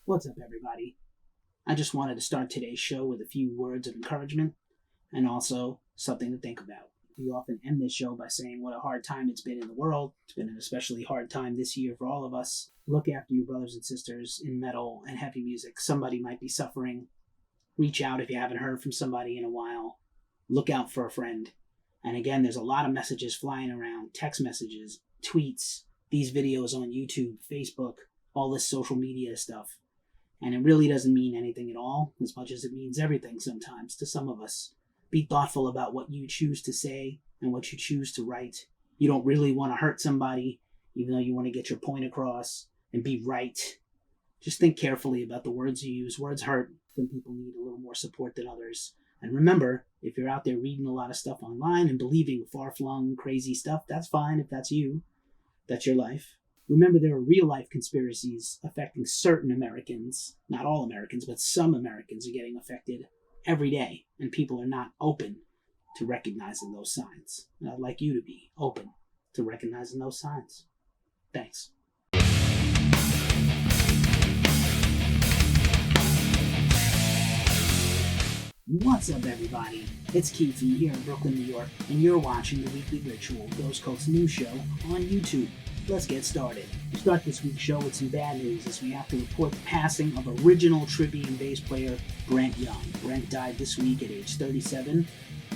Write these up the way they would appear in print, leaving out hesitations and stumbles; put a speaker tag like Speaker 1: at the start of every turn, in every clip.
Speaker 1: What's up, everybody? I just wanted to start today's show with a few words of encouragement and also something to think about. We often end this show by saying what a hard time it's been in the world. It's been an especially hard time this year for all of us. Look after your brothers and sisters in metal and heavy music. Somebody might be suffering. Reach out if you haven't heard from somebody in a while. Look out for a friend. And again, there's a lot of messages flying around, text messages, tweets, these videos on YouTube, Facebook, all this social media stuff. And it really doesn't mean anything at all, as much as it means everything sometimes to some of us. Be thoughtful about what you choose to say and what you choose to write. You don't really want to hurt somebody, even though you want to get your point across and be right. Just think carefully about the words you use. Words hurt. Some people need a little more support than others. And remember, if you're out there reading a lot of stuff online and believing far-flung, crazy stuff, that's fine if that's you. That's your life. Remember, there are real-life conspiracies affecting certain Americans. Not all Americans, but some Americans are getting affected every day, and people are not open to recognizing those signs. And I'd like you to be open to recognizing those signs. Thanks. What's up, everybody? It's Keithy here in Brooklyn, New York, and you're watching the Weekly Ritual, Ghost Cult's news show on YouTube. Let's get started. We start this week's show with some bad news as we have to report the passing of original Trivium bass player Brent Young. Brent died this week at age 37.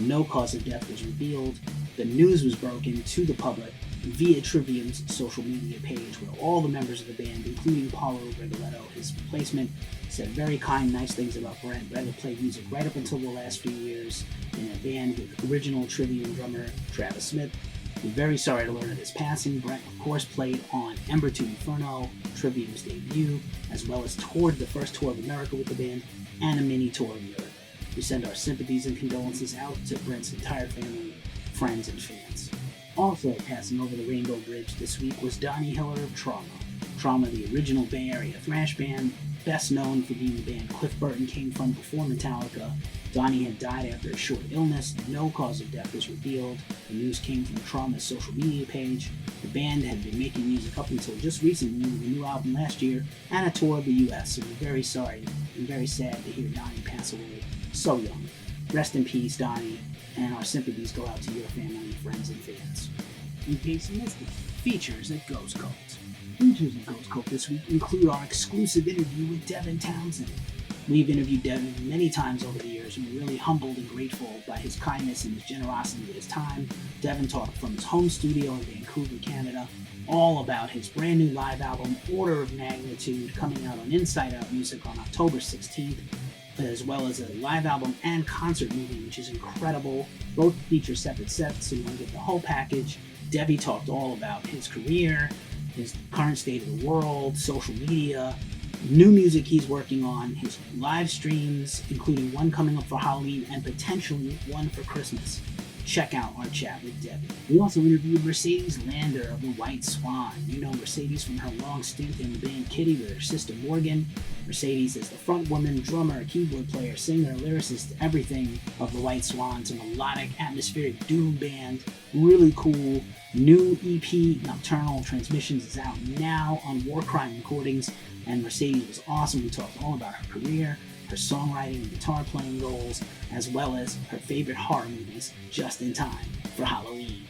Speaker 1: No cause of death was revealed. The news was broken to the public via Trivium's social media page, where all the members of the band, including Paulo Rigoletto, his replacement, said very kind, nice things about Brent. Brent played music right up until the last few years in a band with original Trivium drummer Travis Smith. We're very sorry to learn of his passing. Brent, of course, played on Ember to Inferno, Trivium's debut, as well as toured the first tour of America with the band and a mini tour of Europe. We send our sympathies and condolences out to Brent's entire family, friends, and fans. Also passing over the Rainbow Bridge this week was Donnie Heller of Trauma. Trauma, the original Bay Area thrash band, best known for being the band Cliff Burton came from before Metallica. Donnie had died after a short illness. No cause of death was revealed. The news came from Trauma's social media page. The band had been making music up until just recently with a new album last year and a tour of the US, so we're very sorry and very sad to hear Donnie pass away so young. Rest in peace, Donnie, and our sympathies go out to your family, friends, and fans. In case you missed it, features at Ghost Cult. Features at Ghost Cult this week include our exclusive interview with Devin Townsend. We've interviewed Devin many times over the years, and we're really humbled and grateful by his kindness and his generosity with his time. Devin talked from his home studio in Vancouver, Canada, all about his brand new live album, Order of Magnitude, coming out on Inside Out Music on October 16th, as well as a live album and concert movie, which is incredible. Both feature separate sets, so you want to get the whole package. Debbie talked all about his career, his current state of the world, social media, new music he's working on, his live streams, including one coming up for Halloween and potentially one for Christmas. Check out our chat with Debbie. We also interviewed Mercedes Lander of the White Swan. You know Mercedes from her long stint in the band Kitty with her sister Morgan. Mercedes is the front woman, drummer, keyboard player, singer, lyricist, everything of the White Swan. It's a melodic, atmospheric doom band. Really cool. New EP, Nocturnal Transmissions, is out now on War Crime Recordings. And Mercedes was awesome. We talked all about her career, her songwriting and guitar playing goals, as well as her favorite horror movies just in time for Halloween.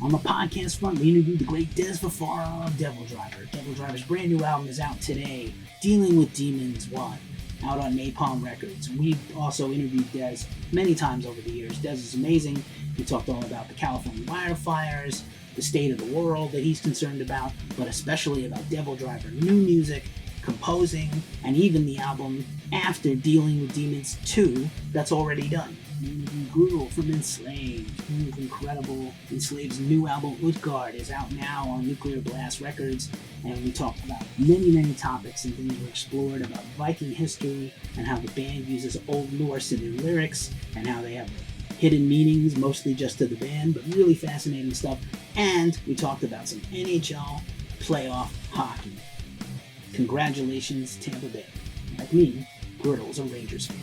Speaker 1: On the podcast front, we interviewed the great Des Fafara of Devil Driver. Devil Driver's brand new album is out today, Dealing with Demons 1, out on Napalm Records. We've also interviewed Des many times over the years. Des is amazing. We talked all about the California wildfires, the state of the world that he's concerned about, but especially about Devil Driver, new music, composing, and even the album after Dealing with Demons 2 that's already done. Gruel from Enslaved, he was incredible. Enslaved's new album Utgard is out now on Nuclear Blast Records, and we talked about many topics and things were explored about Viking history and how the band uses Old Norse in their lyrics and how they have hidden meanings, mostly just to the band, but really fascinating stuff. And we talked about some NHL playoff hockey. Congratulations, Tampa Bay. Like me, Girdle's a Rangers fan.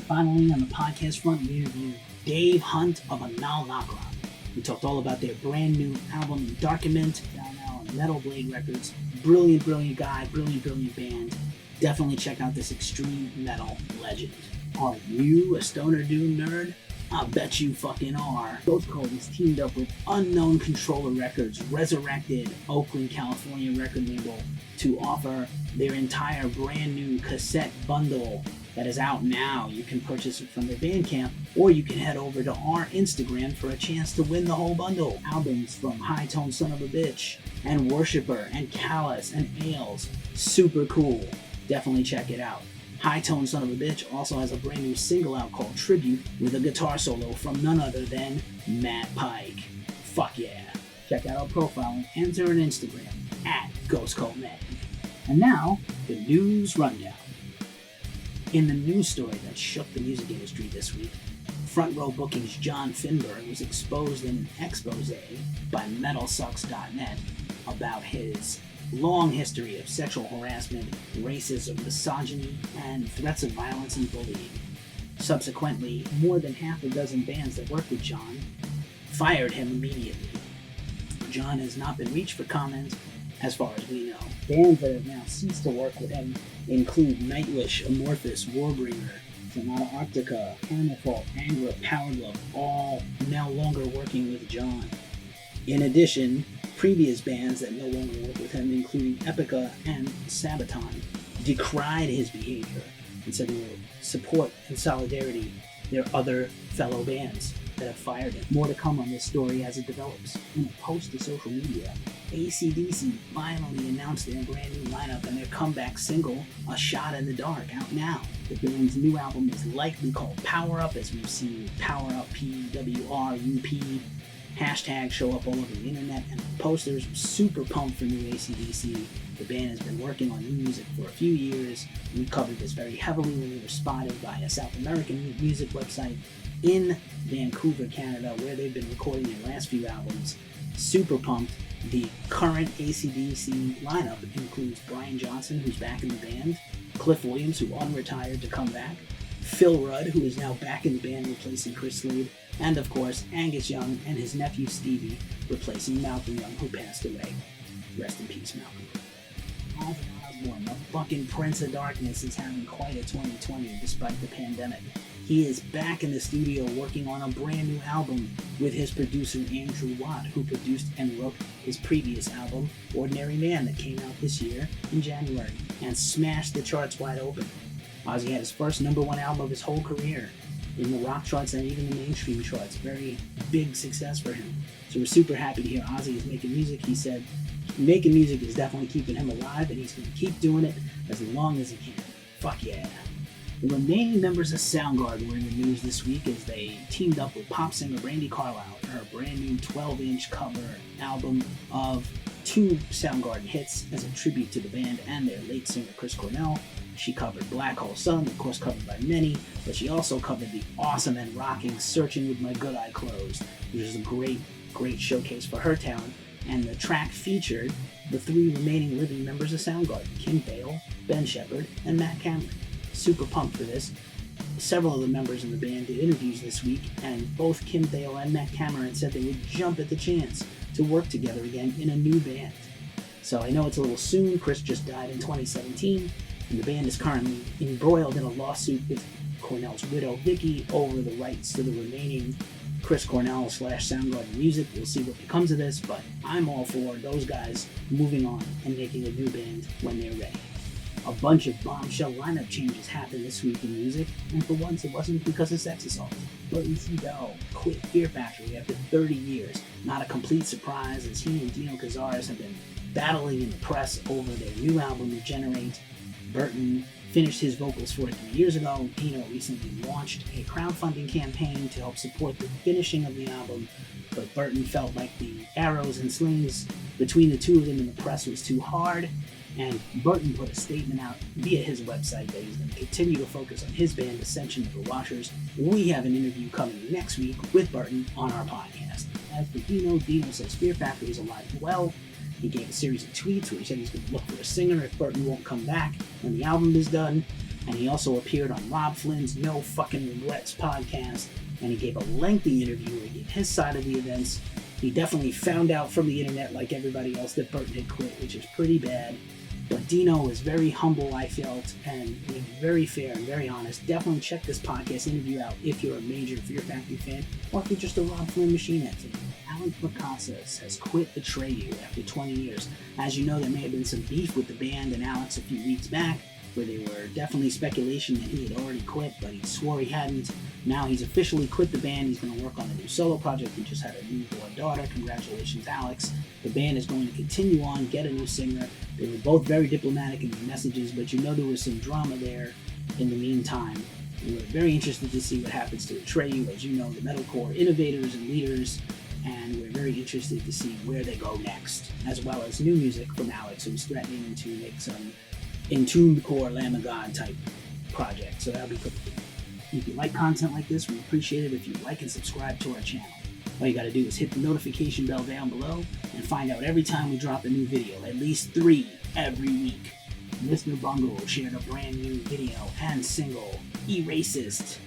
Speaker 1: Finally, on the podcast front, we interviewed Dave Hunt of Anakrav. We talked all about their brand new album, Darkament, down now on Metal Blade Records. Brilliant guy, brilliant band. Definitely check out this extreme metal legend. Are you a stoner doom nerd? I bet you fucking are. Ghost Cult has teamed up with Unknown Controller Records' resurrected Oakland, California record label to offer their entire brand new cassette bundle that is out now. You can purchase it from their Bandcamp, or you can head over to our Instagram for a chance to win the whole bundle. Albums from High Tone Son of a Bitch, and Worshipper, and Callous, and Ales. Super cool. Definitely check it out. High Tone Son of a Bitch also has a brand new single out called Tribute with a guitar solo from none other than Matt Pike. Fuck yeah. Check out our profile and enter an Instagram at GhostCultMag. And now, the news rundown. In the news story that shook the music industry this week, Front Row Booking's John Finberg was exposed in an expose by MetalSucks.net about his long history of sexual harassment, racism, misogyny, and threats of violence and bullying. Subsequently, more than half a dozen bands that worked with John fired him immediately. John has not been reached for comment, as far as we know. Bands that have now ceased to work with him include Nightwish, Amorphous, Warbringer, Sonata Arctica, Hammerfall, Angra, Power Glove, all no longer working with John. In addition, previous bands that no longer work with him, including Epica and Sabaton, decried his behavior and said they will support in solidarity their other fellow bands that have fired him. More to come on this story as it develops. In a post to social media, AC/DC finally announced their brand new lineup and their comeback single, A Shot in the Dark, out now. The band's new album is likely called Power Up, as we've seen Power Up PWRUP hashtags show up all over the internet and posters. Super pumped for new AC/DC. The band has been working on new music for a few years. We covered this very heavily when we were spotted by a South American music website in Vancouver, Canada, where they've been recording their last few albums. Super pumped. The current AC/DC lineup includes Brian Johnson, who's back in the band, Cliff Williams, who unretired to come back, Phil Rudd, who is now back in the band replacing Chris Slade, and of course Angus Young and his nephew Stevie replacing Malcolm Young, who passed away. Rest in peace, Malcolm. Ozzy Osbourne, the fucking Prince of Darkness, is having quite a 2020 despite the pandemic. He is back in the studio working on a brand new album with his producer Andrew Watt, who produced and wrote his previous album, Ordinary Man, that came out this year in January and smashed the charts wide open. Ozzy had his first #1 album of his whole career in the rock charts and even the mainstream charts. Very big success for him. So we're super happy to hear Ozzy is making music. He said making music is definitely keeping him alive, and he's going to keep doing it as long as he can. Fuck yeah. The remaining members of Soundgarden were in the news this week as they teamed up with pop singer Brandi Carlile for her brand new 12-inch cover album of two Soundgarden hits as a tribute to the band and their late singer Chris Cornell. She covered Black Hole Sun, of course covered by many, but she also covered the awesome and rocking Searching with My Good Eye Closed, which is a great showcase for her talent. And the track featured the three remaining living members of Soundgarden, Kim Thayil, Ben Shepherd, and Matt Cameron. Super pumped for this. Several of the members in the band did interviews this week, and both Kim Thayil and Matt Cameron said they would jump at the chance to work together again in a new band. So I know it's a little soon. Chris just died in 2017, and the band is currently embroiled in a lawsuit with Cornell's widow, Vicky, over the rights to the remaining Chris Cornell / Soundgarden music. We'll see what becomes of this, but I'm all for those guys moving on and making a new band when they're ready. A bunch of bombshell lineup changes happened this week in music, and for once it wasn't because of sex assault. Burton C. Bell quit Fear Factory after 30 years. Not a complete surprise, as he and Dino Cazares have been battling in the press over their new album, Regenerate. Burton finished his vocals for it 3 years ago. Dino recently launched a crowdfunding campaign to help support the finishing of the album, but Burton felt like the arrows and slings between the two of them in the press was too hard, and Burton put a statement out via his website that he's going to continue to focus on his band, Ascension of the Watchers. We have an interview coming next week with Burton on our podcast. As for Dino says Fear Factory is alive and well. He gave a series of tweets where he said he's going to look for a singer if Burton won't come back when the album is done. And he also appeared on Rob Flynn's No Fucking Regrets podcast, and he gave a lengthy interview where he gave his side of the events. He definitely found out from the internet, like everybody else, that Burton had quit, which is pretty bad. But Dino was very humble, I felt, and very fair and very honest. Definitely check this podcast interview out if you're a major Fear Factory fan, or if you're just a Rob Flynn Machine Head fan. Alex Picasso has quit Atreyu after 20 years. As you know, there may have been some beef with the band and Alex a few weeks back, where there were definitely speculation that he had already quit, but he swore he hadn't. Now he's officially quit the band. He's going to work on a new solo project. He just had a newborn daughter. Congratulations, Alex. The band is going to continue on, get a new singer. They were both very diplomatic in their messages, but you know there was some drama there in the meantime. We were very interested to see what happens to Atreyu, as you know, the metalcore innovators and leaders, and we're very interested to see where they go next, as well as new music from Alex, who's threatening to make some Entombed Core Lamb of God type project, so that'll be cool. If you like content like this, we appreciate it if you like and subscribe to our channel. All you gotta do is hit the notification bell down below and find out every time we drop a new video, at least 3 every week. Mr. Bungle shared a brand new video and single, E-Racist,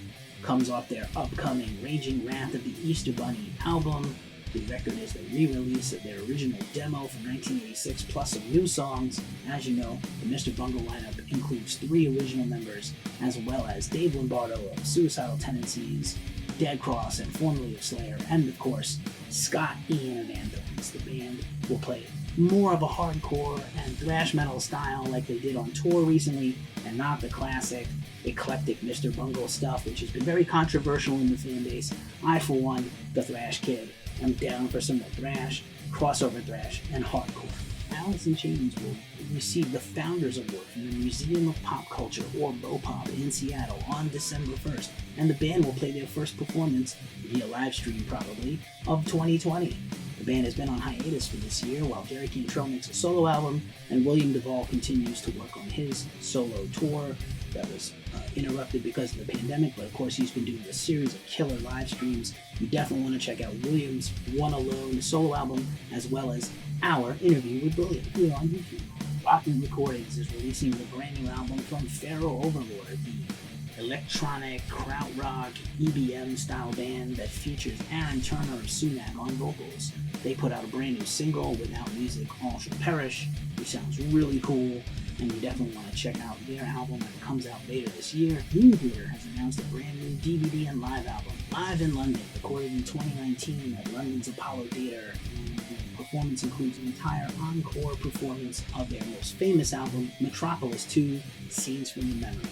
Speaker 1: comes off their upcoming Raging Wrath of the Easter Bunny album. The record is the re-release of their original demo from 1986, plus some new songs. As you know, the Mr. Bungle lineup includes 3 original members, as well as Dave Lombardo of Suicidal Tendencies, Dead Cross, and formerly of Slayer, and of course, Scott Ian of Anthrax. The band will play more of a hardcore and thrash metal style like they did on tour recently, and not the classic eclectic Mr. Bungle stuff, which has been very controversial in the fan base. I, for one, the thrash kid, I'm down for some thrash, crossover thrash, and hardcore. Alice in Chains will receive the Founders Award from the Museum of Pop Culture, or BOPOP, in Seattle on December 1st, and the band will play their first performance, via live stream probably, of 2020. The band has been on hiatus for this year while Jerry Cantrell makes a solo album, and William Duvall continues to work on his solo tour that was interrupted because of the pandemic, but of course he's been doing a series of killer live streams. You definitely want to check out William's One Alone solo album, as well as our interview with William here on YouTube. Rockin' Recordings is releasing the brand new album from Pharaoh Overlord, the electronic, krautrock, EBM style band that features Aaron Turner of Sumac on vocals. They put out a brand new single, Without Music All Shall Perish, which sounds really cool, and you definitely want to check out their album when it comes out later this year. Nuclear has announced a brand new DVD and live album, Live in London, recorded in 2019 at London's Apollo Theatre, and the performance includes an entire encore performance of their most famous album, Metropolis 2, Scenes from the Memory.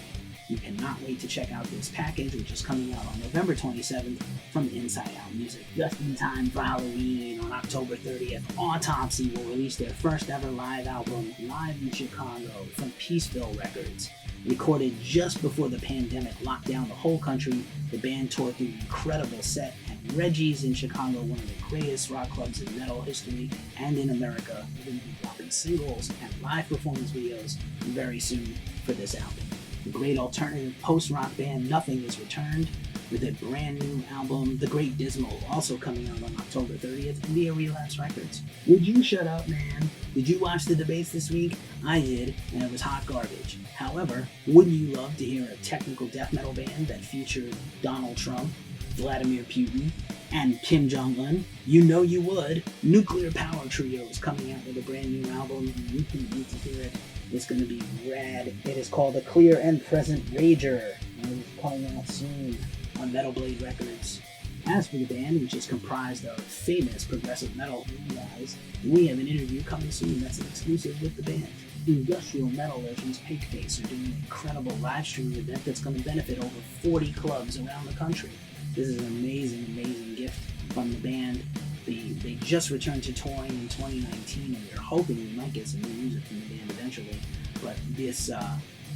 Speaker 1: You cannot wait to check out this package, which is coming out on November 27th from Inside Out Music. Just in time for Halloween, on October 30th, Autopsy will release their first ever live album, Live in Chicago, from Peaceville Records. Recorded just before the pandemic locked down the whole country, the band toured through an incredible set at Reggie's in Chicago, one of the greatest rock clubs in metal history and in America. We're going to be dropping singles and live performance videos very soon for this album. The great alternative post-rock band Nothing is returned with a brand new album, The Great Dismal, also coming out on October 30th via Relapse Records. Would you shut up, man? Did you watch the debates this week? I did, and it was hot garbage. However, wouldn't you love to hear a technical death metal band that featured Donald Trump, Vladimir Putin, and Kim Jong-un? You know you would. Nuclear Power Trio is coming out with a brand new album, and you can wait to hear it. It's going to be rad. It is called The Clear and Present Rager, and it's coming out soon on Metal Blade Records. As for the band, which is comprised of famous progressive metal guys, we have an interview coming soon that's an exclusive with the band. Industrial metal legends Pakeface are doing an incredible live streaming event that's going to benefit over 40 clubs around the country. This is an amazing, amazing gift from the band. They just returned to touring in 2019, and we're hoping we might get some new music from the band eventually. But this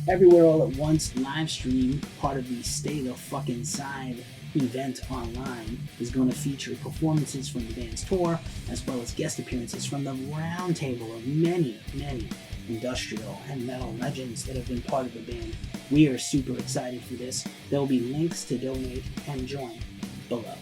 Speaker 1: Everywhere All at Once live stream, part of the Stay the Fuck Inside event online, is going to feature performances from the band's tour, as well as guest appearances from the roundtable of many, many industrial and metal legends that have been part of the band. We are super excited for this. There will be links to donate and join below.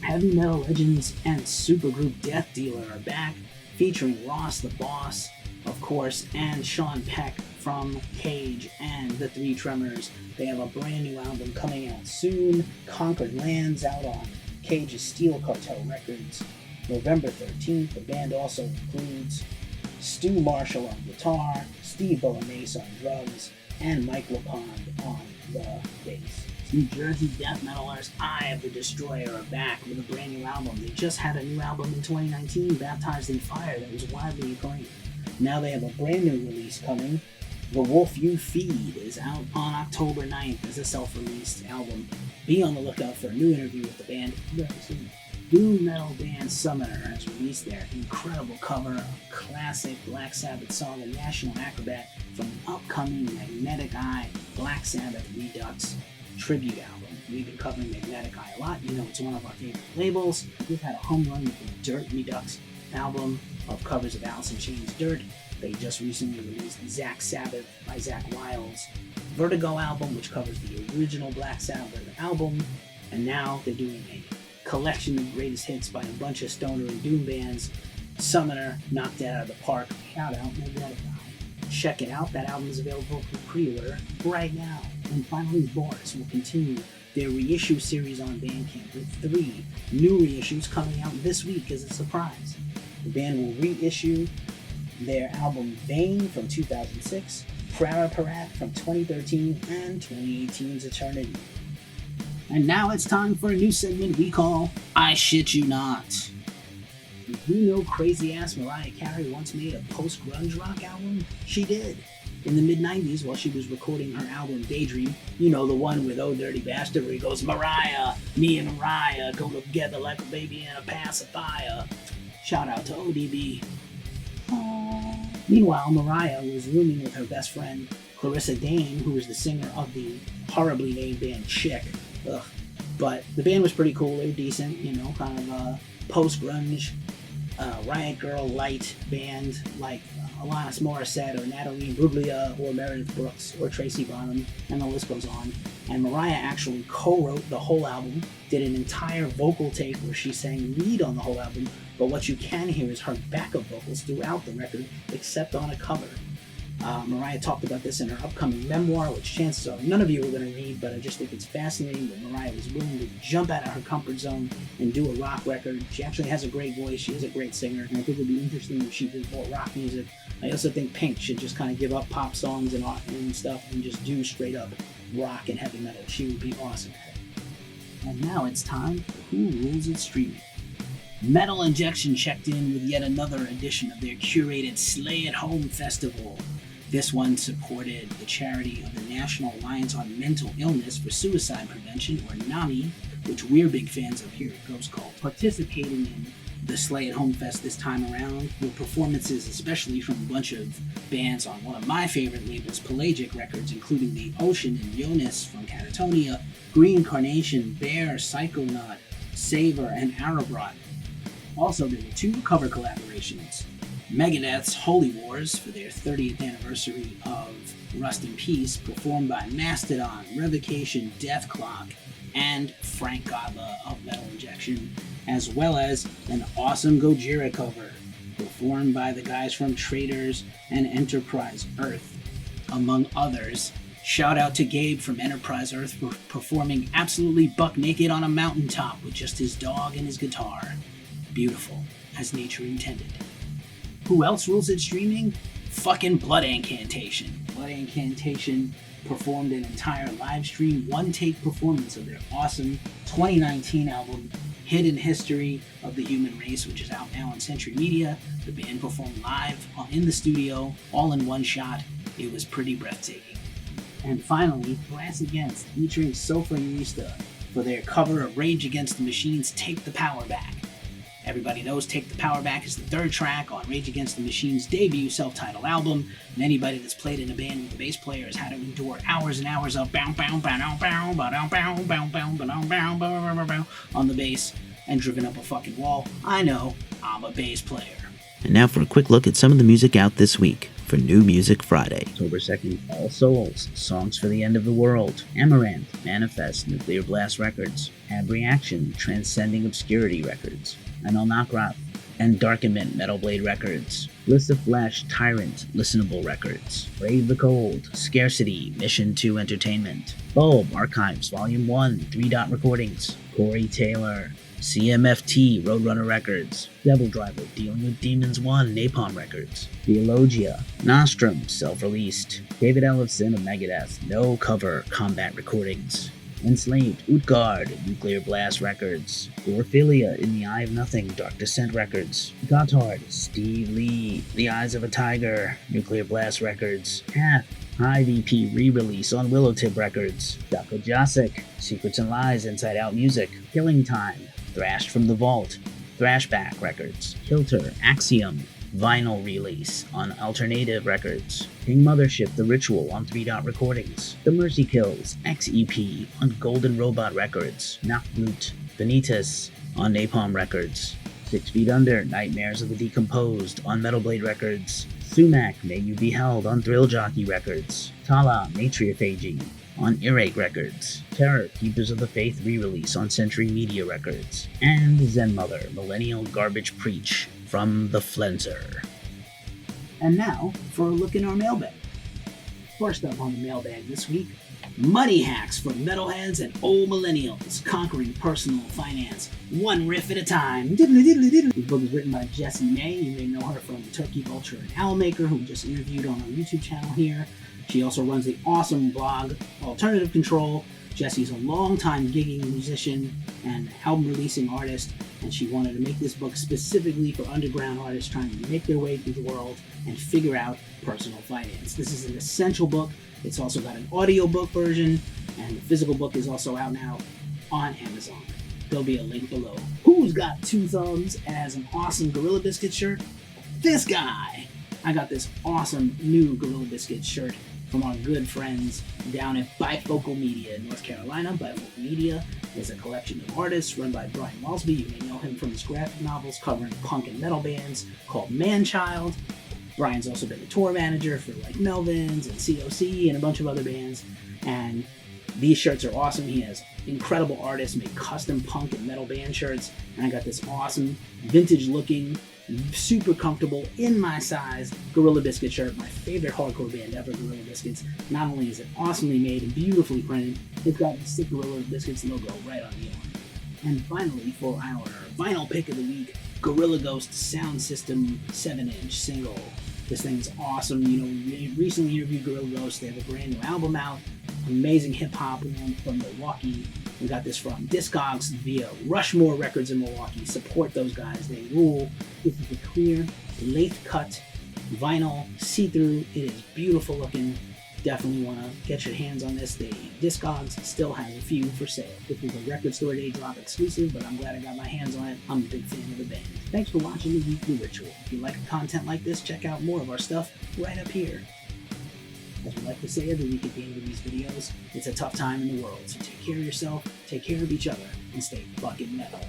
Speaker 1: Heavy metal legends and supergroup Death Dealer are back, featuring Ross the Boss, of course, and Sean Peck from Cage and the Three Tremors. They have a brand new album coming out soon, Conquered Lands, out on Cage's Steel Cartel Records, November 13th. The band also includes Stu Marshall on guitar, Steve Bolognese on drums, and Mike LaPond on the bass. New Jersey death metalers Eye of the Destroyer are back with a brand new album. They just had a new album in 2019, Baptized in Fire, that was widely acclaimed. Now they have a brand new release coming. The Wolf You Feed is out on October 9th as a self-released album. Be on the lookout for a new interview with the band very soon. Doom metal band Summoner has released their incredible cover of classic Black Sabbath song, The National Acrobat, from the upcoming Magnetic Eye Black Sabbath Redux tribute album. We've been covering Magnetic Eye a lot. You know it's one of our favorite labels. We've had a home run with the Dirt Redux album of covers of Alice in Chains' Dirt. They just recently released Zack Sabbath by Zakk Wylde's Vertigo album, which covers the original Black Sabbath album. And now they're doing a collection of greatest hits by a bunch of stoner and doom bands. Summoner knocked it out of the park. Shout out Magnetic Eye. Check it out. That album is available for pre-order right now. And finally, Boris will continue their reissue series on Bandcamp with 3 new reissues coming out this week as a surprise. The band will reissue their album Vain from 2006, Praraparat from 2013, and 2018's Eternity. And now it's time for a new segment we call I Shit You Not. Did you know crazy-ass Mariah Carey once made a post-grunge rock album? She did. In the mid-90s, while she was recording her album Daydream, you know, the one with Oh Dirty Bastard where he goes, Mariah, me and Mariah go together like a baby and a pacifier. Shout out to ODB. Meanwhile, Mariah was rooming with her best friend, Clarissa Dane, who was the singer of the horribly named band Chick. Ugh. But the band was pretty cool. They were decent, you know, kind of a post-grunge, Riot Girl light band like Alanis Morissette or Natalie Imbruglia or Meredith Brooks or Tracy Bonham, and the list goes on. And Mariah actually co-wrote the whole album, did an entire vocal take where she sang lead on the whole album, but what you can hear is her backup vocals throughout the record, except on a cover. Mariah talked about this in her upcoming memoir, which chances are none of you are going to read, but I just think it's fascinating that Mariah was willing to jump out of her comfort zone and do a rock record. She actually has a great voice, she is a great singer, and I think it would be interesting if she did more rock music. I also think Pink should just kind of give up pop songs and stuff and just do straight up rock and heavy metal. She would be awesome at it. And now it's time for Who Rules It Streaming. Metal Injection checked in with yet another edition of their curated Slay at Home Festival. This one supported the charity of the National Alliance on Mental Illness for Suicide Prevention, or NAMI, which we're big fans of here at Ghost Cult. Participating in the Slay at Home Fest this time around were performances especially from a bunch of bands on one of my favorite labels, Pelagic Records, including The Ocean and Jonas from Catatonia, Green Carnation, Bear, Psychonaut, Savor, and Arabrot. Also, there were 2 cover collaborations. Megadeth's Holy Wars for their 30th anniversary of Rust in Peace, performed by Mastodon, Revocation, Death Clock, and Frank Godla of Metal Injection, as well as an awesome Gojira cover, performed by the guys from Traitors and Enterprise Earth, among others. Shout out to Gabe from Enterprise Earth for performing absolutely buck naked on a mountaintop with just his dog and his guitar. Beautiful, as nature intended. Who else rules it streaming? Fucking Blood Incantation. Blood Incantation performed an entire live stream, one-take performance of their awesome 2019 album, Hidden History of the Human Race, which is out now on Century Media. The band performed live in the studio, all in one shot. It was pretty breathtaking. And finally, Brass Against, featuring Sofa Urista for their cover of Rage Against the Machine's Take the Power Back. Everybody knows Take the Power Back is the 3rd track on Rage Against the Machine's debut self-titled album, and anybody that's played in a band with a bass player has had to endure hours and hours of bow bow bow bow bow bow bow bow bow bow bow bow on the bass and driven up a fucking wall. I know, I'm a bass player.
Speaker 2: And now for a quick look at some of the music out this week for New Music Friday.
Speaker 1: October 2nd, All Souls, Songs for the End of the World, Amaranth, Manifest, Nuclear Blast Records, Ab Reaction, Transcending Obscurity Records, and Anakrav, and Darkenment, Metal Blade Records, List of Flesh, Tyrant, Listenable Records, Brave the Cold, Scarcity, Mission 2 Entertainment, Bulb, Archives, Volume 1, 3 Dot Recordings, Corey Taylor,
Speaker 2: CMFT, Roadrunner Records. Devil Driver, Dealing with Demons 1, Napalm Records. Theologia. Nostrum, self-released. David Ellefson of Megadeth, No Cover, Combat Recordings. Enslaved, Utgard, Nuclear Blast Records. Orphilia, In the Eye of Nothing, Dark Descent Records. Gotthard, Steve Lee, The Eyes of a Tiger, Nuclear Blast Records. Hath, High VP re-release on Willowtip Records. Dako Jasic, Secrets and Lies, Inside Out Music. Killing Time, Thrashed from the Vault, Thrashback Records. Kilter, Axiom, vinyl release on Alternative Records. King Mothership, The Ritual on 3 Dot Recordings. The Mercy Kills, XEP on Golden Robot Records. Nachtblut, Benitez on Napalm Records. 6 Feet Under, Nightmares of the Decomposed on Metal Blade Records. Sumac, May You Be Held on Thrill Jockey Records. Tala, Matriophagy on Earache Records. Terror, Keepers of the Faith re-release on Century Media Records. And Zen Mother, Millennial Garbage Preach from the Flenser.
Speaker 1: And now for a look in our mailbag. First up on the mailbag this week, money hacks for metalheads and old millennials, conquering personal finance, one riff at a time. This book is written by Jessie May. You may know her from Turkey Vulture and Owlmaker, who we just interviewed on our YouTube channel here. She also runs the awesome blog Alternative Control. Jessie's a longtime gigging musician and album releasing artist, and she wanted to make this book specifically for underground artists trying to make their way through the world and figure out personal finance. This is an essential book. It's also got an audiobook version, and the physical book is also out now on Amazon. There'll be a link below. Who's got 2 thumbs and has an awesome Gorilla Biscuit shirt? This guy! I got this awesome new Gorilla Biscuit shirt from our good friends down at BiFocal Media in North Carolina. BiFocal Media is a collection of artists run by Brian Walsby. You may know him from his graphic novels covering punk and metal bands called Manchild. Brian's also been a tour manager for like Melvins and COC and a bunch of other bands. And these shirts are awesome. He has incredible artists make custom punk and metal band shirts. And I got this awesome vintage looking, super comfortable, in my size Gorilla Biscuit shirt. My favorite hardcore band ever, Gorilla Biscuits. Not only is it awesomely made and beautifully printed, it's got the sick Gorilla Biscuits logo right on the arm. And finally, for our vinyl pick of the week, Guerilla Ghost Sound System 7-inch single. This thing's awesome. You know, we recently interviewed Guerilla Ghost. They have a brand new album out. Amazing hip-hop one from Milwaukee. We got this from discogs via Rushmore Records in Milwaukee. Support those guys. They rule. This is a clear, lathe-cut vinyl, see-through. It is beautiful looking. Definitely want to get your hands on this. The discogs still has a few for sale. This is a Record Store Day drop exclusive, but I'm glad I got my hands on it. I'm a big fan of the band. Thanks for watching the Weekly Ritual. If you like content like this, check out more of our stuff right up here. As we like to say every week at the end of these videos, it's a tough time in the world, so take care of yourself, take care of each other, and stay fucking metal.